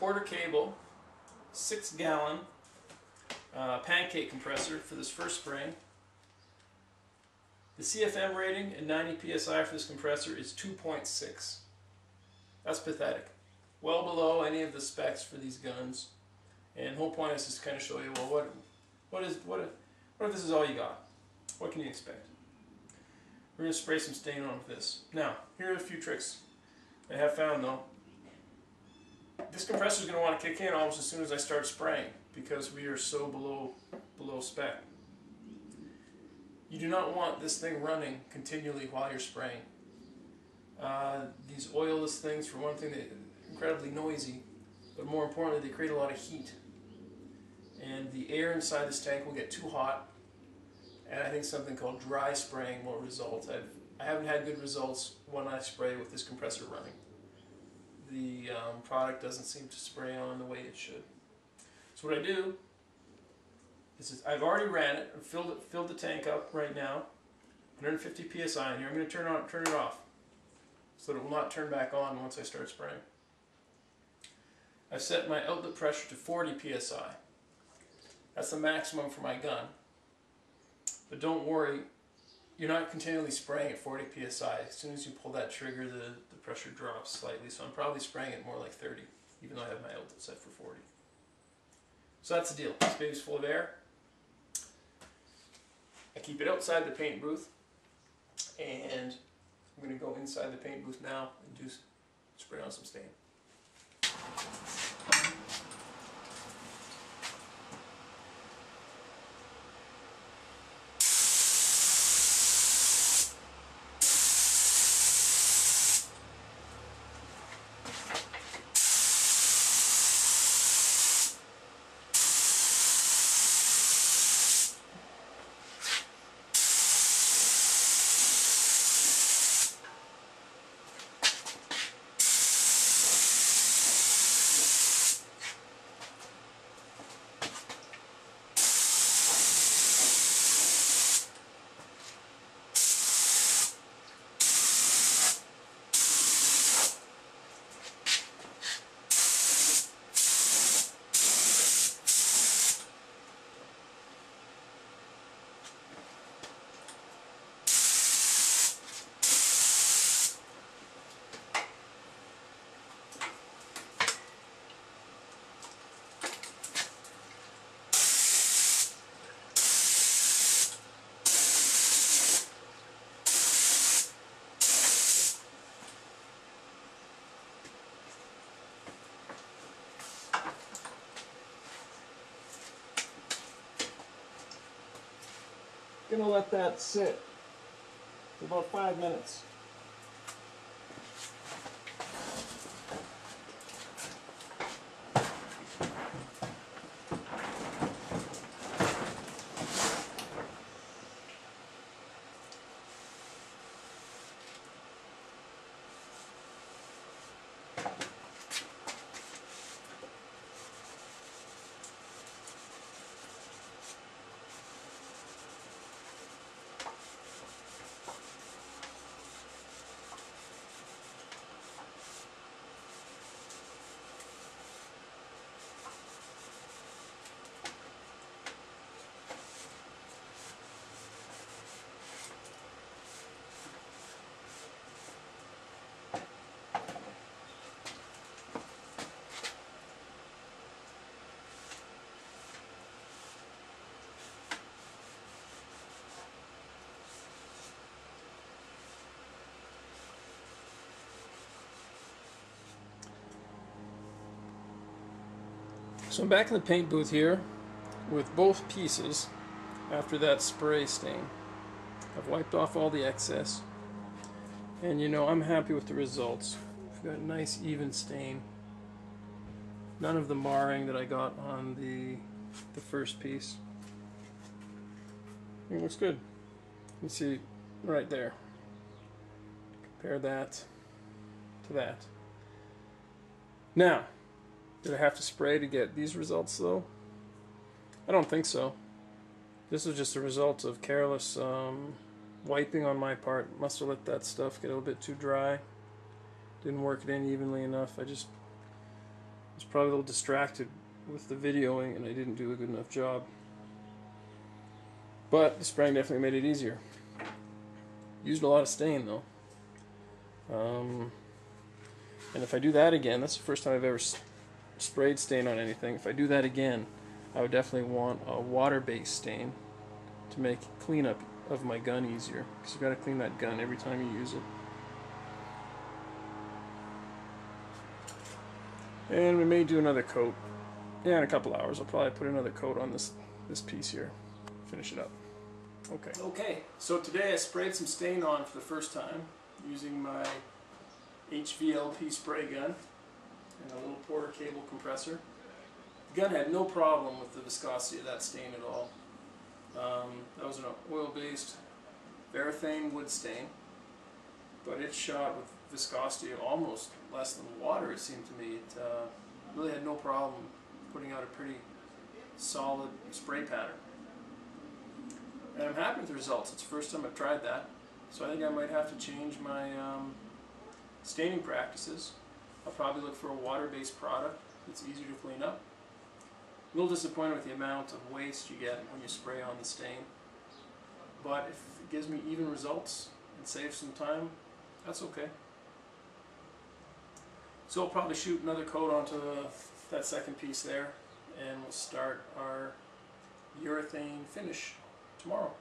1/4 cable, 6-gallon pancake compressor for this first spring. The CFM rating at 90 psi for this compressor is 2.6. That's pathetic. Well below any of the specs for these guns. And the whole point is just to kind of show you, well, what if this is all you got? What can you expect? We're going to spray some stain on with this. Now, here are a few tricks I have found though. This compressor is going to want to kick in almost as soon as I start spraying because we are so below spec. You do not want this thing running continually while you're spraying. These oilless things, for one thing, they're incredibly noisy, but more importantly, they create a lot of heat. And the air inside this tank will get too hot, and I think something called dry spraying will result. I haven't had good results when I spray with this compressor running. The product doesn't seem to spray on the way it should. So what I do is I've already ran it and filled the tank up right now, 150 psi in here. I'm going to turn it off so that it will not turn back on once I start spraying. I've set my outlet pressure to 40 psi. That's the maximum for my gun. But don't worry, you're not continually spraying at 40 psi. As soon as you pull that trigger, the pressure drops slightly. So I'm probably spraying it more like 30, even though I have my outlet set for 40. So that's the deal. This baby's full of air. I keep it outside the paint booth, and I'm going to go inside the paint booth now and spray on some stain. Gonna let that sit for about 5 minutes. So I'm back in the paint booth here with both pieces after that spray stain. I've wiped off all the excess, and you know, I'm happy with the results. I've got a nice even stain. None of the marring that I got on the first piece. It looks good. You see right there. Compare that to that. Now, did I have to spray to get these results though? I don't think so. This was just a result of careless wiping on my part. Must have let that stuff get a little bit too dry. Didn't work it in evenly enough. I just was probably a little distracted with the videoing and I didn't do a good enough job. But the spraying definitely made it easier. Used a lot of stain though. And if I do that again, that's the first time I've ever sprayed stain on anything. If I do that again, I would definitely want a water-based stain to make cleanup of my gun easier, because you've got to clean that gun every time you use it. And we may do another coat. Yeah, in a couple hours I'll probably put another coat on this piece here. Finish it up. Okay, so today I sprayed some stain on for the first time using my HVLP spray gun and a little Porter cable compressor. The gun had no problem with the viscosity of that stain at all. That was an oil-based Varathane wood stain, but it shot with viscosity of almost less than water, it seemed to me. It really had no problem putting out a pretty solid spray pattern. And I'm happy with the results. It's the first time I've tried that, so I think I might have to change my staining practices. I'll probably look for a water-based product that's easier to clean up. A little disappointed with the amount of waste you get when you spray on the stain, but if it gives me even results and saves some time, that's okay. So I'll probably shoot another coat onto that second piece there, and we'll start our urethane finish tomorrow.